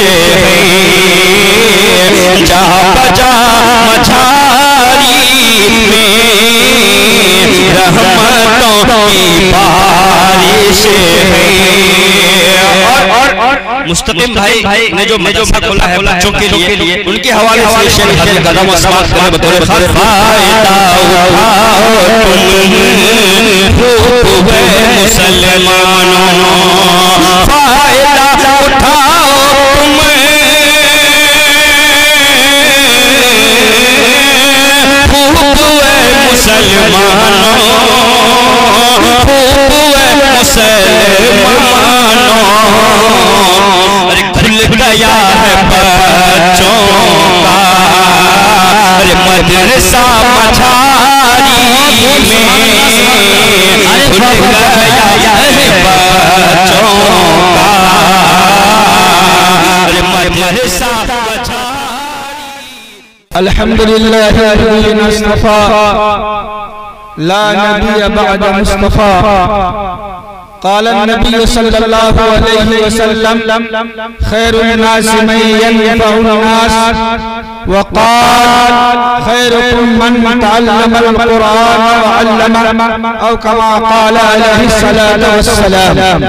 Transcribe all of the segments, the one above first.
से है, जा बजा मझारी में रहमतों की बारिश है। और मुस्तकिम भाई ने जो मदरसा खोला है बच्चों के लिए, उनके हवाले से शेख हजरत कदम समाज का बतौर खास फायदा उठाओ तुम मुसलमानों, फायदा उठाओ तुम मुसलमानों, खुल गया है बच्चों का मदरसा मझारी में, खुल गया है बच्चों का मदरसा मझारी। अल्हम्दुलिल्लाह मुस्तफा ला नबी बअद मुस्तफा। क़ाल नबी सल्लल्लाहु अलैहि वसल्लम खैरुन नास मन यनफउन नास व क़ाल खैरुकुम मन तअल्लमल कुरान व अल्लमा औ कमा क़ाल अलैहि सलातु वस्सलाम।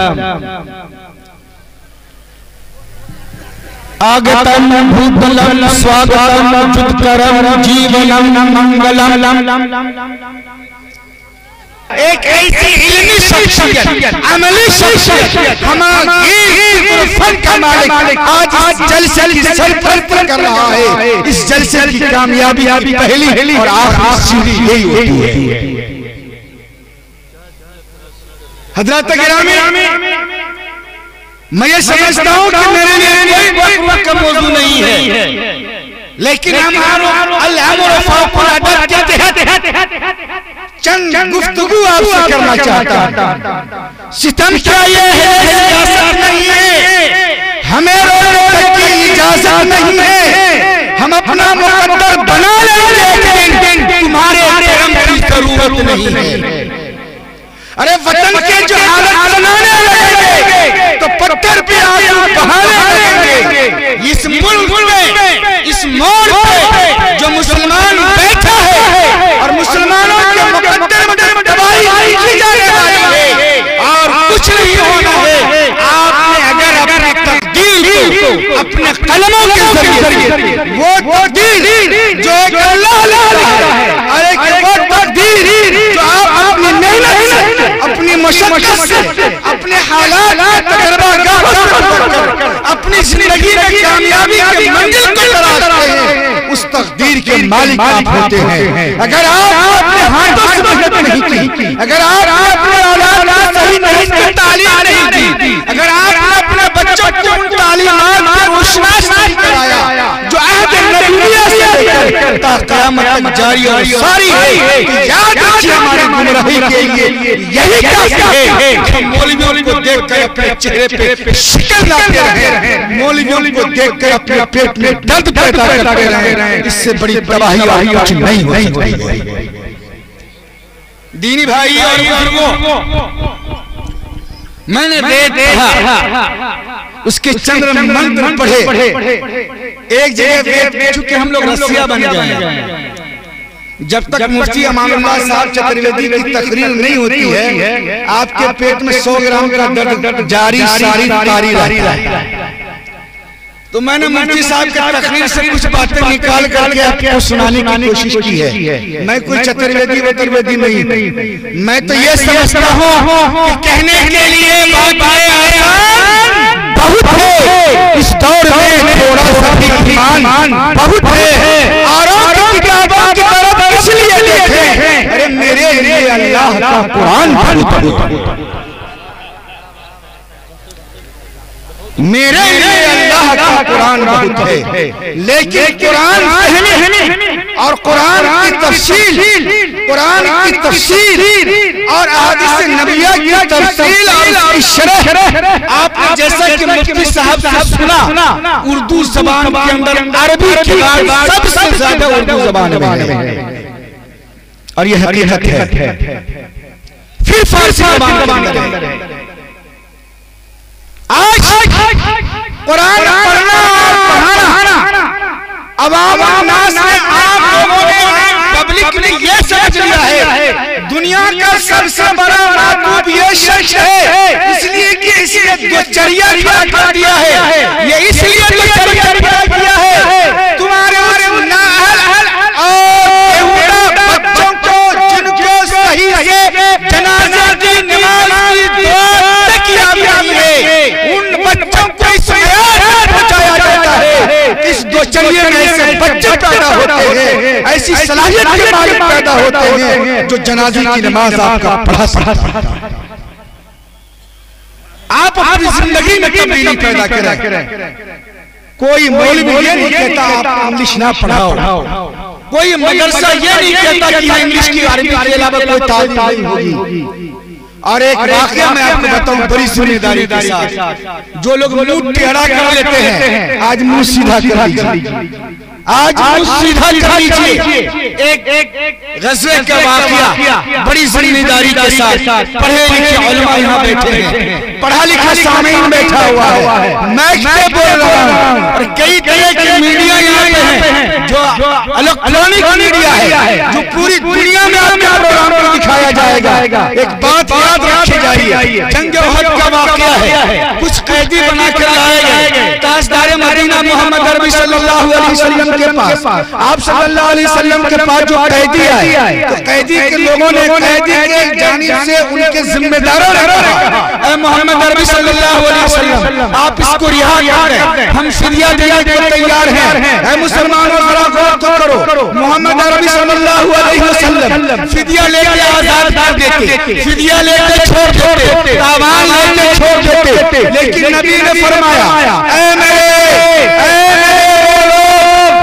आगतम भूतलम स्वागतम जुत्करम जीवनम मंगलम। एक ऐसी इल्मी शख्सियत, अमली शख्सियत, हमारे फन का मालिक आज इस जलसे की सरफर कर रहा है। इस जलसे की कामयाबी पहली और आखिरी सीढ़ी यही होती है। हज़रत गिरामी, मैं ये समझता हूँ कि मेरे लिए कोई वक्त का मौजू नहीं है, लेकिन हम चंद गुफ्तगू आपसे करना चाहता हूँ। सितम क्या ये है, इजाजत नहीं है, हमें रोने की इजाजत नहीं है। हम अपना मुकद्दर बना लेंगे, लेकिन तुम्हारे करम की जरूरत नहीं है। अरे वतन के जो हालत बनाने लगेंगे तो पत्थर पे आंसू बहाने लगेंगे। इस मुल्क में, इस मोड़ पे जो मुसलमान बैठा है और मुसलमानों के मुकद्दर में तबाही की जाने वाली है और कुछ नहीं होना है। आपने अगर अपनी तकदीर को अपने कलमों के जरिए, वो तकदीर जो एक अल्लाह लाता है, अरे वो तकदीर जो आप अपनी मेहनत से, अपनी मशक्कत से, अपने हालात का तजर्बा अपनी जिंदगी में कामयाबी की मंजिल को तलाशते हैं, उस तकदीर के मालिक आप होते हैं। अगर आप अपने हाथों से मेहनत नहीं की, अगर आप अपने औलाद को सही नहीं तालीम नहीं दी, अगर आपने अपने बच्चों को उन तालीमात की रोशनास नहीं कराया जो अहद नबूवत से लेकर ता क़यामत तक जारी और सारी है, याद रखिए हमारी गुमराही के लिए यही काफी है। हम मौलवियों को देखकर अपने चेहरे पे शिकन लाते रहे, मौलवियों को देखकर अपने पेट में दर्द पैदा करते रहे, इससे बड़ी तबाही और कुछ नहीं हो सकती है। दीनी भाई और बुजुर्गों, मैंने देखा उसके चंद्र मंत्र पढ़े, एक जगह चूंकि हम लोग रसिया बन गए, जब तक मुफ्ती अमानुल्लाह साहब चतुर्वेदी की तकरीर नहीं होती है, आपके पेट में 100 ग्राम का दर्द जारी सारी तारी रहता है। तो मैंने मुफ्ती साहब की तकरीर से कुछ बातें निकाल करके आपको सुनाने की कोशिश की है। मैं कोई चतुर्वेदी नहीं, मैं तो ये समझता हूँ कि कहने के लिए बातें आसान बहुत है, इस दौर में थोड़ा सा ईमान बहुत है। आरोप की किताबों की तरफ इसलिए देखें, अरे मेरे लिए अल्लाह का कुरान बहुत है, मेरे लिए अल्लाह का कुरान बहुत है। लेकिन कुरान और कुरान की तफसील, कुरान की तफसील और हदीस नबविया की तफसील और उसकी शरह आपने जैसा कि मुफ्ती साहब से सुना, उर्दू जबान के अंदर अरबी के बाद सबसे ज्यादा उर्दू जबान में है और यह हकीकत है। फिर फारसी जबान के अंदर है। आज कुरान पढ़ना अवाम नास ने, आम लोगों ने, पब्लिक ने ये समझ लिया है दुनिया का सबसे बड़ा महबूब ये शख्स है, इसलिए कि इसने दुचरिया खड़ा कर दिया है। ये इसलिए दुचरिया खड़ा किया है तुम्हारे उस नाअहल और बच्चों को जिनको सही से जनाजा की नमाज की दुआ किया नहीं है, उन बच्चों को इस हयात में बचाया जाता है। इस दुचरिये में ऐसे बच्चे पैदा होते हैं, ऐसी सलाहियत के मालिक पैदा होते हैं जो जनाजे की नमाज आपका पढ़ा सकता है। आप अपनी जिंदगी में कभी नहीं पैदा करें। कोई मौलवी ये नहीं कहता आप इंग्लिश ना पढ़ाओ, कोई मदरसा ये नहीं कहता कि इंग्लिश की अरबी के अलावा कोई तालीम नहीं होगी। और एक वाकया मैं आपको बताऊं बड़ी जिम्मेदारी के साथ, जो लोग मुंह टेढ़ा कर लेते हैं आज मुंह सीधा कर लीजिए, आज मुंह सीधा कर लीजिए। एक गज़वे का वाकया बड़ी जिम्मेदारी के साथ, पढ़े लिखे उलमा यहाँ बैठे हैं, पढ़ा लिखा सामीन बैठा हुआ है, मैं क्या बोल रहा हूँ, और कई तरह की मीडिया यहाँ पे है जो इलेक्ट्रॉनिक मीडिया है, जो पूरी दुनिया में आपके प्रोग्राम को दिखाया जाएगा। एक बात याद रखी जाइए, जंग उहद का वाकया है, कुछ कैदी बना कर लाए गए ताजदार मदीना मोहम्मद अरबी सल्लल्लाहु अलैहि वसल्लम के पास। आप सल्लल्लाहु अलैहि वसल्लम के पास जो कैदी आए तो कैदी के लोगों ने कैदी के जानिब से उनके जिम्मेदारों ने कहा, ऐ मोहम्मद अरबी सल्लल्लाहु अलैहि वसल्लम आप इसको रिहा करें, हम फिदिया देने को तैयार हैं। ऐ मुसलमानों जरा गौर तो करो, मोहम्मद अरबी सल्लल्लाहु अलैहि वसल्लम फिदिया लेके आजाद कर देते, फिदिया लेके छोड़ देते, तावान लेके छोड़ देते, लेकिन नबी ने फरमाया ऐ मेरे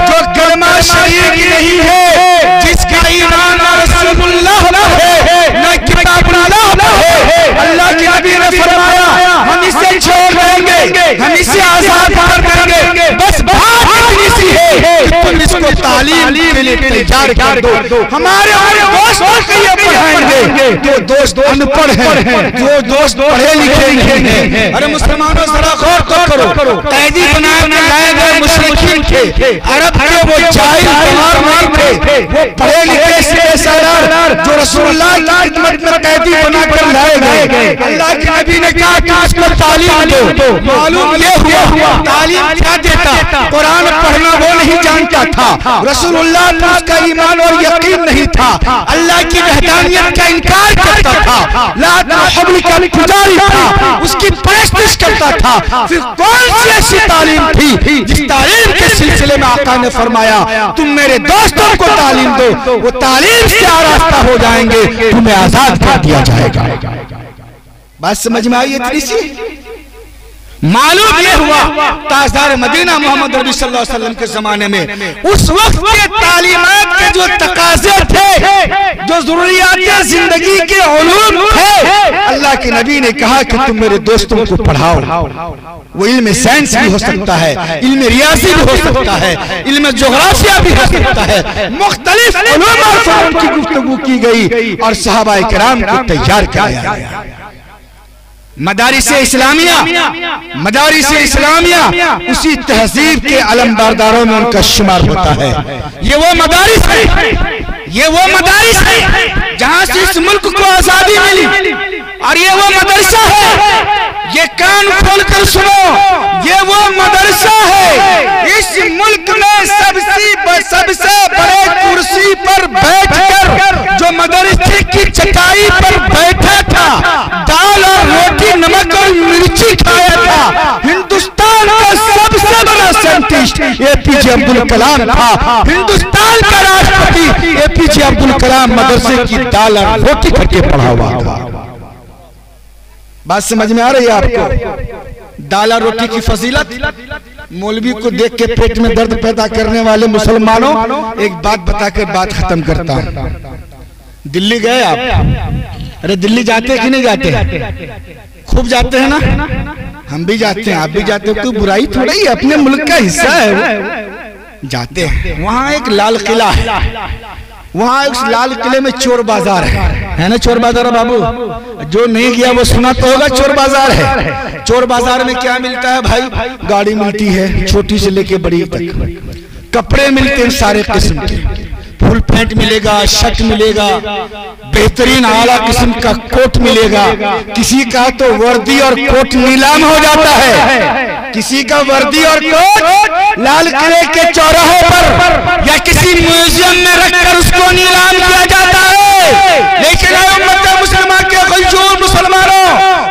जो कलमा शरीक नहीं है, जिसका ईमान रसूलुल्लाह पर है, न किताबुल्लाह पर है, अल्लाह के नबी ने फरमाया हम इसे छोड़ देंगे, हम इसे आजाद कर देंगे, बस बात इतनी सी है कि तुम इसको तालीम के लिए तैयार कर दो। हमारे दोस्तों को ये पढ़ाएंगे जो दोस्त अनपढ़ हैं, जो दोस्त पढ़े लिखे नहीं हैं। अरे मुसलमानों जरा गौर तो करो, कैदी बना के लाए गए मुशरिकीन थे, अरब के वो जाहिल तमाम थे, वो पढ़े लिखे से सरदार जो रसूलुल्लाह की खिदमत में कैदी बना कर लाए गए। अल्लाह के नबी ने कहा कि उसको तालीम दो। मालूम ये हुआ तालीम क्या देता, कुरान पढ़ना वो नहीं जानता था, रसूलुल्लाह पर उसका ईमान और यकीन नहीं था, अल्लाह की वहदानियत का इनकार करता था, लात हब्ल का पुजारी था, उसकी परस्तिश करता था। फिर कौन सी ऐसी तालीम थी जिस तालीम के सिलसिले में आका ने फरमाया तुम मेरे दोस्तों को तालीम दो, वो तालीम से आरास्ता हो जाएंगे, तुम्हें आजाद कर दिया जाएगा। बात समझ में आई इतनी सी? मालूम ये हुआ ताजदार मदीना मोहम्मद अरबी सल्लल्लाहु अलैहि वसल्लम के जमाने में उस वक्त के तालीमात के जो तकाजे थे, जो जरूरियात जिंदगी के उलूम थे, अल्लाह के नबी ने कहा कि तुम मेरे दोस्तों को पढ़ाओ। वो इल्म साइंस भी हो सकता है, इल्म रियाजी भी हो सकता है, इल्म जोग्राफिया भी हो सकता है, मुख्तलिफ उलूम और फनून की गुफ्तगू की गई और सहाबा किराम को तैयार किया गया। मदारिस इस्लामिया उसी तहजीब के अलमबरदारों में उनका शुमार होता है। ये वो मदारिस है, ये वो मदारिस है जहां से इस मुल्क को आजादी मिली, और ये वो मदरसा है, ये कान खोलकर सुनो, ये वो मदरसा है इस मुल्क में सबसे बड़े कुर्सी पर बैठकर जो मदरसे की चटाई पर बैठा था, दाल और रोटी नमक और मिर्ची खाया था, हिंदुस्तान का सबसे बड़ा साइंटिस्ट एपीजे अब्दुल कलाम था। हिंदुस्तान का राष्ट्रपति एपीजे अब्दुल कलाम मदरसे की दाल और रोटी करके पढ़ा हुआ था। बात समझ में आ रही है आपको? दाल और रोटी की फजीलत मौलवी को देख के पेट में दर्द पैदा करने वाले मुसलमानों, एक बात बताकर बात खत्म करता हूं। दिल्ली गए आप? अरे दिल्ली जाते कि नहीं जाते? खूब जाते हैं ना, हम भी जाते हैं, आप भी जाते हो, कोई बुराई थोड़ा ही, अपने मुल्क का हिस्सा है वो, जाते हैं। वहां एक लाल किला है, वहां उस लाल किले में चोर बाजार है ना? चोर बाजार है बाबू, जो नहीं गया वो सुना तो होगा, चोर बाजार है। चोर बाजार में क्या मिलता है भाई? गाड़ी मिलती है छोटी से लेके बड़ी तक, कपड़े मिलते हैं सारे किस्म के, फुल पैंट मिलेगा, शर्ट मिलेगा, बेहतरीन आला किस्म का कोट मिलेगा। किसी का तो वर्दी और कोट नीलाम हो जाता है, किसी का वर्दी और कोट लाल किले के चौराहे पर या किसी म्यूजियम में रखकर उसको नीलाम किया जाता है। लेकिन उम्मत मुसलमा के गलजूर मुसलमानों,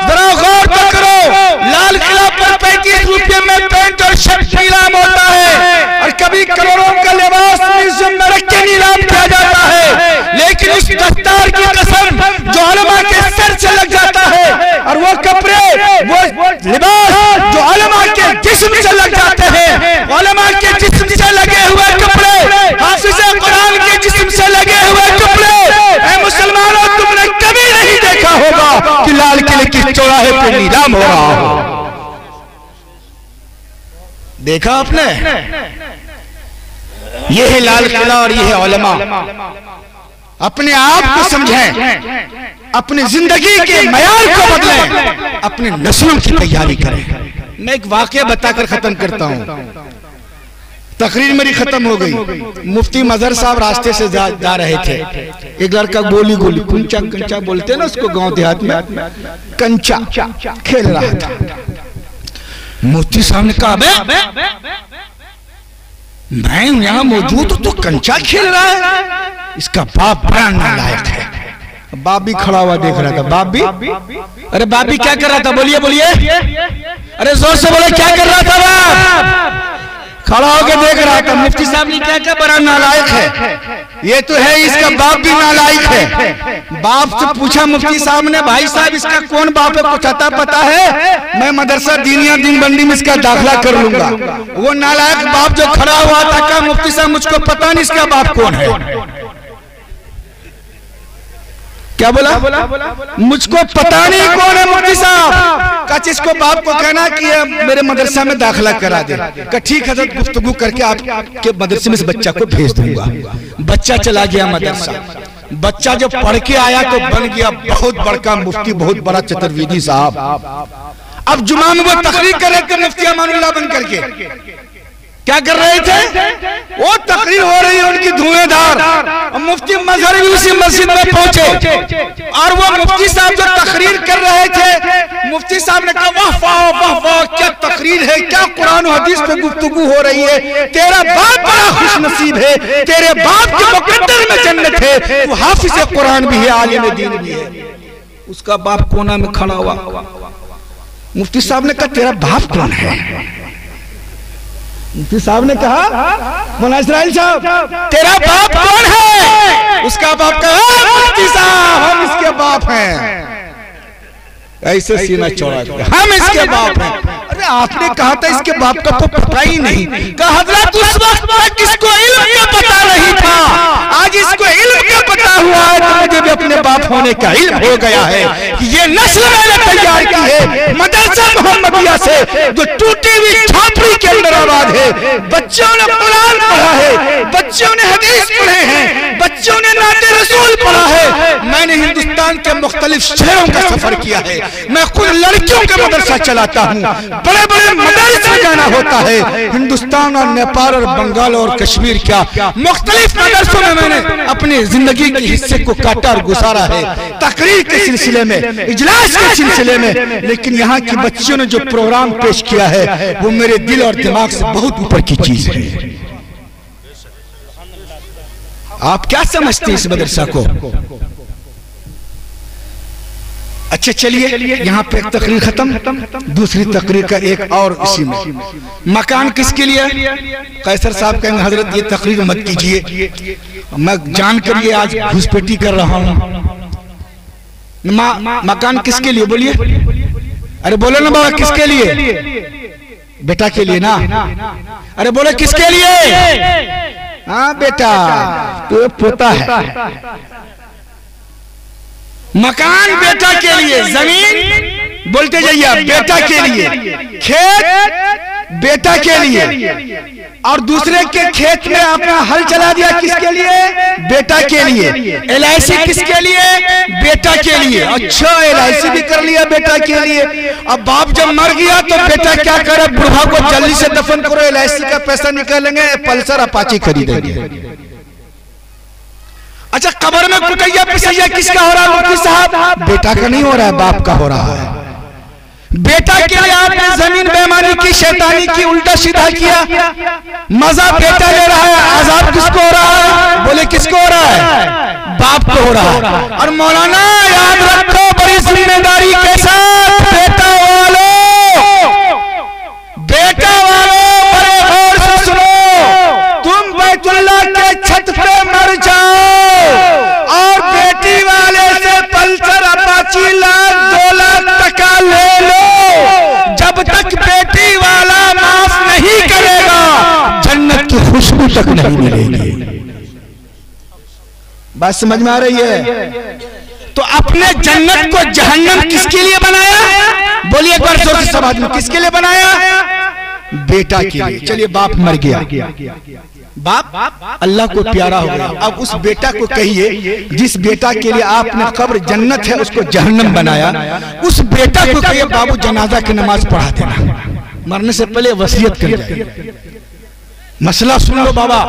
जरा गौर तो करो, लाल किला पर 35 रुपये में पैंट और शर्ट नीलाम होता है और कभी करोड़ों का लिबास म्यूजियम में रख के नीलाम किया जाता है। लेकिन उस दस्तार की कसम जो उलमा के सर से लग जाता है और वो कपड़े, वो लिबास जो उलमा के जिस्म से लग जाते हैं, उलमा के जिस्म से लगे हुए कपड़े, हाफिज़े कुरान के जिस्म से लगे हुए कपड़े, ऐ मुसलमानों तुमने कभी नहीं देखा होगा कि लाल किले के चौराहे पे नीलाम हो रहा हो। देखा आपने? ये है लाल किला और ये है उलमा। अपने आप को समझें, अपनी जिंदगी के मयार को बदलें, अपने नस्लों की तैयारी करें। मैं एक वाकया बताकर खत्म करता हूं, तकरीर मेरी खत्म हो गई। मुफ्ती मजहर साहब रास्ते से जा रहे थे, एक लड़का गोली गोली कंचा कंचा बोलते ना उसको गांव देहात में, कंचा खेल रहा था। मुफ्ती साहब ने कहा, मैं यहाँ मौजूद तो कंचा खेल रहा है, इसका बाप बड़ा नालायक है। बाप भी खड़ा हुआ देख रहा था। बाप भी, अरे बाप भी क्या कर रहा था? बोलिए बोलिए, अरे जोर से बोले, क्या कर रहा था बाप? खड़ा होकर देख रहा था। मुफ्ती साहब ने क्या क्या, बड़ा नालायक है। ये तो है, इसका बाप भी नालायक है। बाप से पूछा मुफ्ती साहब ने, भाई साहब इसका कौन बाप है, कुछ आता पता है? मैं मदरसा दीनिया दीनबंदी में इसका दाखिला कर लूंगा। वो नालायक बाप जो खड़ा हुआ था, कहा मुफ्ती साहब मुझको पता नहीं इसका बाप कौन है। क्या बोला? मुझको पता नहीं कौन है मुफ्ती साहब। कहा इसको बाप को कहना कि मेरे मदरसा में दाखिला करा दे। कहा ठीक है, गुफ्तगू करके आपके मदरसे में इस बच्चा को भेज दूंगा। बच्चा चला गया मदरसा। बच्चा जब पढ़ के आया तो बन गया बहुत बड़का मुफ्ती, बहुत बड़ा चतुर्वेदी साहब। अब जुमा में वो तकरीर कर रहे थे, मुफ्ती अमानुल्लाह बन करके क्या कर रहे थे? वो तकरीर हो रही है उनकी धुएंधार, और मुफ्ती मजहर भी उसी मस्जिद में पहुंचे और वो मुफ्ती साहब जो तकरीर कर रहे थे, मुफ्ती साहब ने कहा वाह वाह वाह वाह, क्या तकरीर है, क्या कुरान और हदीस पे गुफ्तगू हो रही है। तेरा बाप बड़ा खुश नसीब है, तेरे बाप के मुकद्दर में जन्नत है, वो हाफिज कुरान भी है, आलिम दीन भी है। उसका बाप कोना में खड़ा हुआ। मुफ्ती साहब ने कहा तेरा बाप कौन है? मुफ्ती साहब ने कहा, मौलाना इस्राइल साहब तेरा बाप कौन है? उसका बाप कहा, मुफ्ती साहब हम इसके बाप हैं। ऐसे सीना चौड़ा कर, हम इसके बाप हैं। अरे आपने कहा था इसके बाप का तो पता ही नहीं। कहा हजरत उस वक्त तक इसको इल्म का पता नहीं था, आज इसको इल्म का पता हुआ है तो मुझे भी अपने बाप होने का इल्म हो गया है कि ये नस्ल मैंने तैयार की है मदरसा मोहम्मदिया से, जो टूटी हुई छापड़ी के अंदर आबाद है। बच्चों ने कुरान पढ़ा है, बच्चों ने हदीस पढ़े हैं, बच्चों ने नाते रसूल पढ़ा है। मैंने हिंदुस्तान के मुख्तलिफ शहरों का सफर किया है, मैं खुद लड़कियों का मदरसा चलाता हूँ, बड़े बड़े मदरसे जाना होता है। हिंदुस्तान और नेपाल और बंगाल और कश्मीर क्या मुख्तलिफ मदरसों में मैंने अपनी जिंदगी के हिस्से को काटा और गुजारा है, तकरीर के सिलसिले में, इजलास के सिलसिले में। लेकिन यहाँ की बच्चियों ने जो प्रोग्राम पेश किया है वो मेरे दिल और दिमाग से बहुत ऊपर की चीज है। आप क्या समझते हैं इस मदरसा को? अच्छा चलिए, यहाँ पे एक तकरीर खत्म, दूसरी तकरीर का एक और इसी में। मकान किसके लिए? कैसर साहब कहेंगे हजरत ये तकरीर मत कीजिए, मैं जान कर ये आज घुसपैठी कर रहा हूँ। मकान किसके लिए? बोलिए, अरे बोलो ना बाबा किसके लिए? बेटा के लिए ना? अरे बोलो किसके लिए? हाँ बेटा तो पोता है। मकान बेटा के लिए, जमीन बोलते जाइए बेटा के लिए, खेत बेटा के लिए, और दूसरे के खेत में अपना हल चला दिया, किसके लिए? बेटा के लिए। LIC किसके लिए? बेटा के लिए। अच्छा, LIC भी कर लिया बेटा के लिए। अब बाप जब मर गया तो बेटा क्या करे? बुढ़ा को जल्दी से दफन करो, LIC का पैसा निकालेंगे, पल्सर अपाची खरीदेंगे। अच्छा, कब्र में कुटैया पिसैया किसका हो रहा है मुफ्ती साहब? बेटा का नहीं हो रहा है, बाप का हो रहा है। बेटा के लिए आपने जमीन बेईमानी की, शैतानी की, उल्टा सीधा किया, मजा बेटा ले रहा है, आजाद किसको हो रहा है? बोले किसको हो रहा है? बाप को हो रहा है। और मौलाना याद रखो, बड़ी जिम्मेदारी के साथ बेटा वालों बड़े गौर से सुनो, तुम बैतुल्लाह के छत पे मर जाओ और बेटी वाले से पल्सर अपाची लाख 2 लाख टका ले लो, जब तक बेटी वाला माफ नहीं करेगा जन्नत की खुशबू तक नहीं मिलेगी। बात समझ में आ रही है? तो अपने जन्नत को जहन्नम किसके लिए बनाया? बोलिए एक बार जोर से समाज में, किसके लिए बनाया? बेटा के लिए। चलिए, बाप मर गया, बाप अल्लाह को प्यारा हो गया। अब उस बेटा को कहिए, जिस बेटा के लिए आपने कब्र जन्नत है उसको जहन्नम बनाया, उस बेटा को कहिए बाबू जनाजा की नमाज पढ़ा देना, मरने से पहले वसीयत कर जाए। मसला सुन लो बाबा,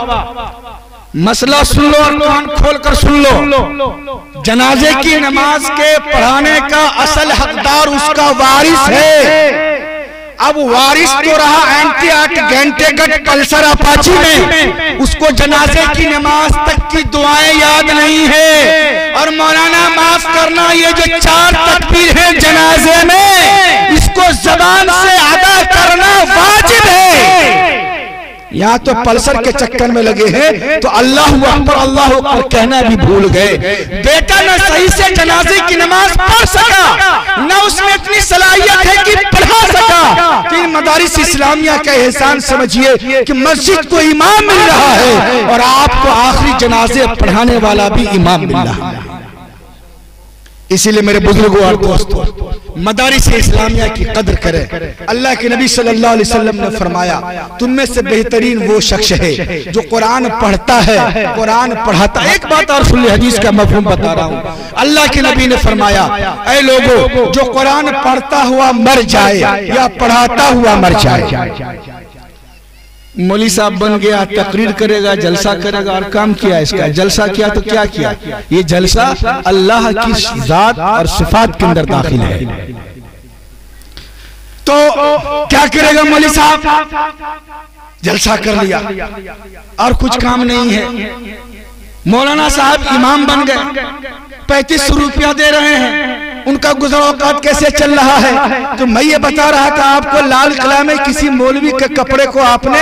मसला सुन लो और कान खोल कर सुन लो। जनाजे की नमाज के पढ़ाने का असल हकदार उसका वारिस है। अब वारिस तो रहा एंटी 8 घंटे गट पल्सर अपाची में, उसको जनाजे की नमाज तक की दुआएं याद नहीं है। और मौलाना माफ करना, ये जो 4 तकबीर है जनाजे में, इसको जबान से अदा करना वाजिब है। यहाँ तो पल्सर के चक्कर में लगे हैं तो अल्लाहु अकबर कहना भी भूल गए। बेटा न सही से जनाजे की नमाज पढ़ सका, न उसमें इतनी सलाहियत है कि पढ़ा सका। तो मदारिस इस्लामिया का एहसान समझिए कि मस्जिद को इमाम मिल रहा है और आपको आखिरी जनाजे पढ़ाने वाला भी इमाम मिल रहा है। इसीलिए मेरे बुजुर्गों और दोस्तों, मदारिस इस्लामिया की कदर करें। अल्लाह के नबी सल्लल्लाहु अलैहि वसल्लम ने फरमाया, तुम में से बेहतरीन वो शख्स है जो कुरान पढ़ता है, कुरान पढ़ाता है। एक बात और सुन ले, हदीस का मफहूम बता रहा हूँ। अल्लाह के नबी ने फरमाया, ऐ लोगों, जो कुरान पढ़ता हुआ मर जाए या पढ़ाता हुआ मर जाए। मौली साहब बन गया, तकरीर करेगा, जलसा करेगा और काम किया इसका। जलसा किया तो क्या किया? ये जलसा अल्लाह की जात और सिफात के अंदर दाखिल है। तो क्या करेगा मौली साहब? जलसा कर लिया और कुछ काम नहीं है। मौलाना साहब इमाम बन गए, 3500 रुपया दे रहे हैं, उनका गुजर औकात कैसे चल रहा है? तो मैं ये बता रहा था आपको, लाल किला में किसी मौलवी के कपड़े को आपने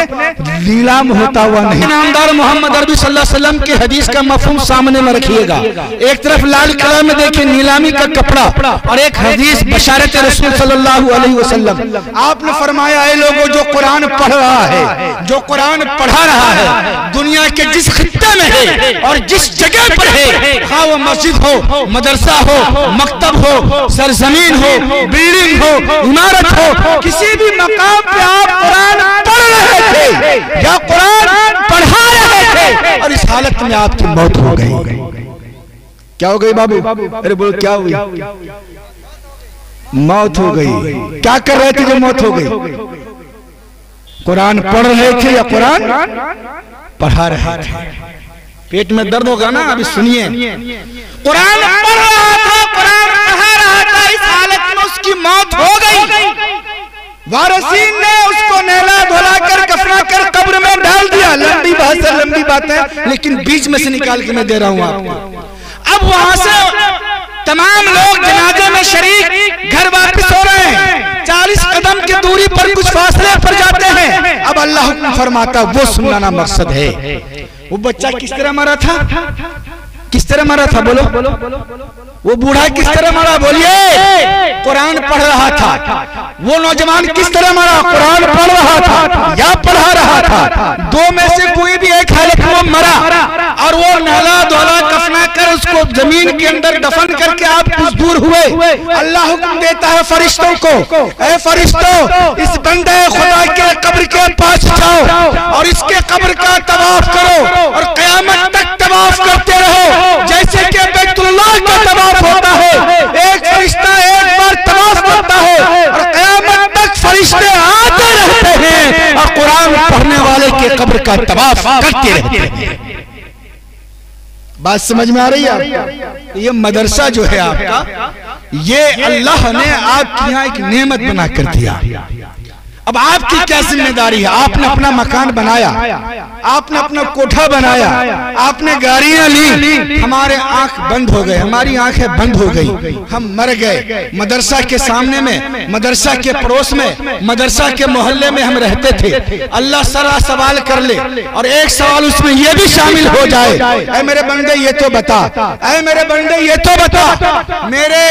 नीलाम होता हुआ नहीं। नामदार मोहम्मद अरबी सल्लल्लाहु अलैहि वसल्लम की हदीस का मफहूम सामने में रखिएगा। एक तरफ लाल किला में देखिए नीलामी का कपड़ा, और एक हदीस बशारत रसूल सल्लल्लाहु अलैहि वसल्लम। आपने फरमाया, ऐ लोगों, जो कुरान पढ़ रहा है, जो कुरान पढ़ा रहा है, दुनिया के जिस खित्ते में है और जिस जगह पर है, हाँ वो मस्जिद हो, मदरसा हो, मकतब हो, सरजमीन हो, बिल्डिंग हो, इमारत हो, किसी भी मकाम पे आप कुरान पढ़ रहे थे या कुरान पढ़ा रहे थे और इस हालत में आपकी मौत हो गई। क्या हो गई बाबू? अरे बोलो, क्या हुई? मौत हो गई। क्या कर रहे थे जो मौत हो गई? कुरान पढ़ रहे थे या कुरान पढ़ा रहे थे? पेट में दर्द होगा ना, अभी सुनिए। कुरान पढ़ रहा था, कुरान पढ़ा रहा था, इस हालत में उसकी मौत हो गई। वारसीन ने उसको नहला धुला कर कफना कर कब्र में डाल दिया। लंबी बात है, लंबी बात है, लेकिन बीच में से निकाल के मैं दे रहा हूं आपको। अब वहां से तमाम लोग जनाजे में शरीक घर वापस हो रहे हैं। 40 कदम की दूरी पर कुछ फासले पर जाते हैं। अब अल्लाह हुक्म फरमाता, वो सुनना मकसद है। वो बच्चा किस तरह मरा था? किस तरह मरा था? बोलो। वो बूढ़ा किस तरह मरा? बोलिए। कुरान पढ़ रहा था। वो नौजवान किस तरह मरा? कुरान पढ़ रहा था या पढ़ा रहा था। दो में से कोई भी एक हालत में मरा। और वो नहला धोला कफना कर उसको जमीन के अंदर दफन करके आप कुछ दूर हुए, अल्लाह हुक्म देता है फरिश्तों को, ऐ फरिश्तों इस बंदे खुदा के कब्र के पास जाओ और इसके कब्र का तवाफ करो और क़यामत तक तवाफ करते रहो, जैसे कि बैतुल्लाह का तवाफ होता है। एक फरिश्ता एक बार तवाफ करता है और क़यामत तक फरिश्ते आते रहते हैं और कुरान पढ़ने वाले के कब्र का तवाफ करते रहते हैं। बात समझ में आ रही है? ये मदरसा जो है आपका, ये अल्लाह ने आपके यहाँ एक नेमत बना कर दिया। अब आपकी क्या जिम्मेदारी है? आपने अपना मकान बनाया, आपने अपना कोठा बनाया, आपने गाड़ियां ली, हमारे आंख बंद हो गए, हमारी आंखें बंद हो गई, हम मर गए। मदरसा के सामने में, मदरसा के पड़ोस में, मदरसा के मोहल्ले में हम रहते थे। अल्लाह सारा सवाल कर ले और एक सवाल उसमें यह भी शामिल हो जाए, ऐ मेरे बंदे ये तो बता, ऐ मेरे बंदे ये तो बता, मेरे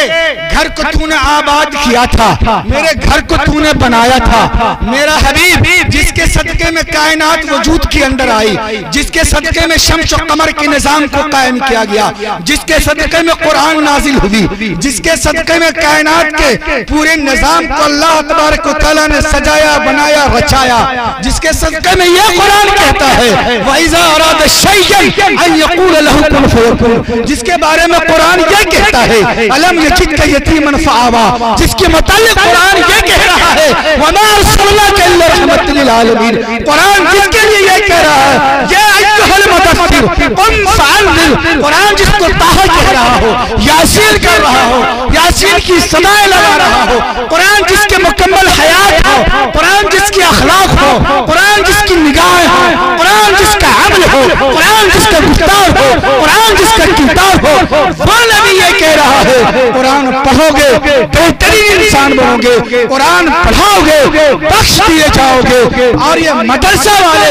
घर को तूने आबाद किया था, मेरे घर को तूने बनाया था, मेरा हबीब जिसके सदके में कायनात वजूद के अंदर आई, जिसके सदके में शम्स और कमर के निजाम को कायम किया गया, जिसके सदके में कुरान नाजिल हुई, जिसके सदके में कायनात के पूरे निजाम को अल्लाह तबारक व तआला ने सजाया बनाया रचाया, जिसके सदके में यह कुरान कहता है वइज़ा अरादा शैअन अन यक़ूल लहू कुन फयकून, जिसके बारे में कुरान यह कहता है अलम यजिदका यतीमन फआवा, जिसके मुतालिक कुरान यह कह रहा है वमा अर्सलनाका इल्ला रहमतल लिल आलमीन, कुरान जिसके लिए यह कह रहा है या अय्युहल मुदस्सिर कुम फअंज़िर, कुरान जिसको ताहा कह रहा हो, यासीन कर रहा हो, यासीन की सदाएं लगा रहा हो, कुरान जिसके मुकम्मल हयात हो, कुरान जिसकी अखलाक हो, कुरान जिसकी निगाहें हो, कुरान जिसका अमल हो, कुरान जिसका गुफ्तार हो, कुरान जिसका किरदार हो, वो नबी ये कह रहा है कुरान पढ़ोगे बेहतरीन इंसान बनोगे, कुरान पढ़ाओगे बख्श दिए जाओगे। और ये मदरसा वाले,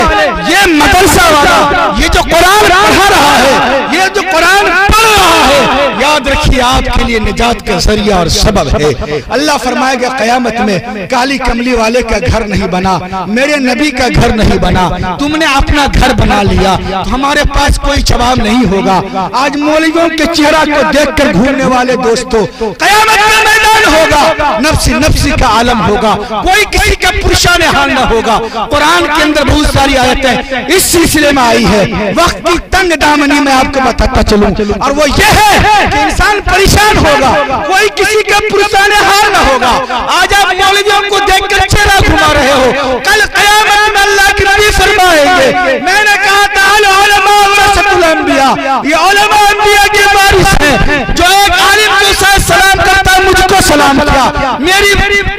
ये मदरसा वाला, ये जो कुरान पढ़ा रहा है, ये जो कुरान पढ़ रहा है, याद रखिए आपके लिए निजात का जरिया और सबब है। अल्लाह फरमाएगा क़यामत में काली कमली वाले का घर नहीं बना, मेरे नबी का घर नहीं बना, तुमने अपना घर बना लिया, तो हमारे पास कोई जवाब नहीं होगा। आज मौलवियों के चेहरा को देखकर घूमने वाले दोस्तों, क़यामत का मैदान होगा, नफ्सी नफ्सी का आलम होगा, कोई किसी का पुरशान हाल न होगा। कुरान के अंदर बहुत सारी आयतें इस सिलसिले में आई है, वक्त की तंग दामनी में आपको बताता चलूं, और वो ये है कि इंसान परेशान होगा, कोई किसी का पुरशान हाल न होगा। आज आप मौलवियों को देखकर चेहरा घुमा रहे हो, कल क़यामत में अल्लाह के नबी फरमाएंगे, मैंने कहा था उलमा वरसतुल अंबिया, ये उलमा अंबिया के वारिस हैं। जो एक आलिम को सलाम करता है मुझको सलाम किया, मेरी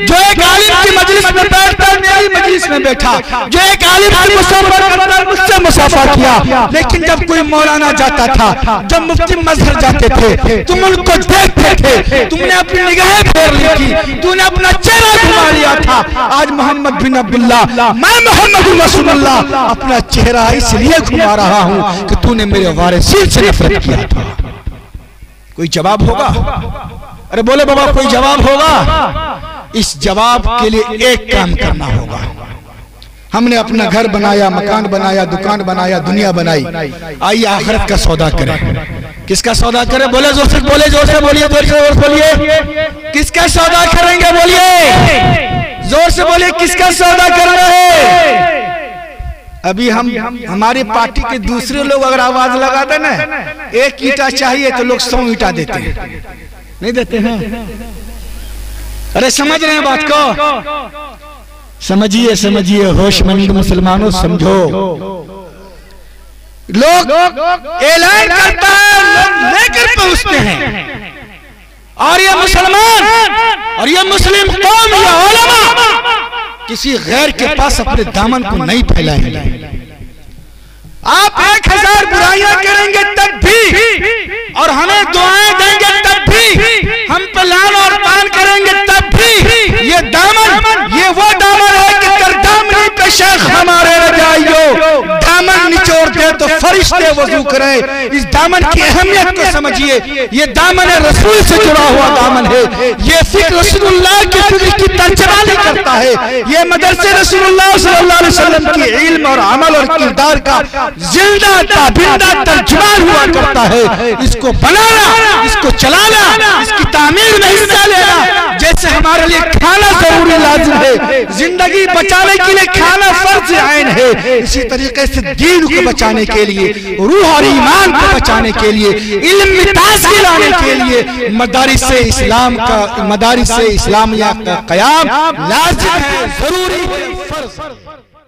जो एक आलिम की मजलिस में बैठता है मेरी मजलिस में बैठा, जो एक आलिम की मुसाफा करता है मुझसे मुसाफा किया। लेकिन जब कोई मौलाना जाता था, जब मुफ्ती मजहर जाते थे, तुम उनको देखते थे, तुमने अपनी निगाहें फेर ली थी, तूने अपना चेहरा घुमा लिया था। आज मोहम्मद बिन अब्दुल्लाह, मैं मोहम्मद रसूलुल्लाह अपना चेहरा इसलिए घुमा रहा हूं कि तूने मेरे वारिसीन से नफरत किया था। कोई जवाब होगा? अरे बोले बाबा कोई जवाब होगा? इस जवाब के लिए एक काम करना होगा। हमने अपना घर बनाया, मकान बनाया, दुकान बनाया, दुनिया बनाई, आइए आखिरत का सौदा करें। किसका सौदा करें? बोले जोर से, बोले जोर से, बोलिए जोर से बोलिए, किसका सौदा करेंगे? बोलिए जोर से, बोलिए किसका सौदा करना है? अभी हमारी पार्टी के दूसरे लोग अगर आवाज लगाते ना, एक ईंटा चाहिए तो लोग 100 ईंटा देते हैं, नहीं देते हैं? अरे समझ रहे हैं बात को? समझिए समझिए, होशमंद मुसलमानों समझो। लोग ऐलान करता है, लोग लेकर पहुंचते हैं, और ये मुसलमान और ये मुस्लिम कौम या उलमा किसी गैर के पास अपने दामन को नहीं फैलाएंगे। आप 1000 बुराइयां करेंगे तब भी, और हमें दुआएं देंगे तब भी, हम पे लान और पान करेंगे तब भी, ये दामन, ये वो दामन है कि कर दामनी पे शेख हमारे रजाइयो, दामन निचोड़ दे तो फरिश्ते वजू करें। इस दामन की अहमियत को समझिए, ये दामन रसूल से जुड़ा हुआ दामन है। ये फिक्र रसूलुल्लाह की फिक्र की तर्जमानी करता है। ये मदरसे रसूलुल्लाह सल्लल्लाहु अलैहि वसल्लम की इल्म और अमल और किरदार का जिंदा ताबिंदा तर्जुमान हुआ करता है। इसको बनाना, इसको चलाना, इसकी तामीर में हिस्सा लेना, जैसे हमारे लिए खाना जरूरी लाजिम है, जिंदगी बचाने के लिए खाना फर्ज आइन है, इसी तरीके से दीन को बचाने के लिए, रूह और ईमान को बचाने के लिए, इल्म में ताज़गी लाने के लिए मदारिस इस्लामिया का क़याम लाजिम है, जरूरी है, फर्ज।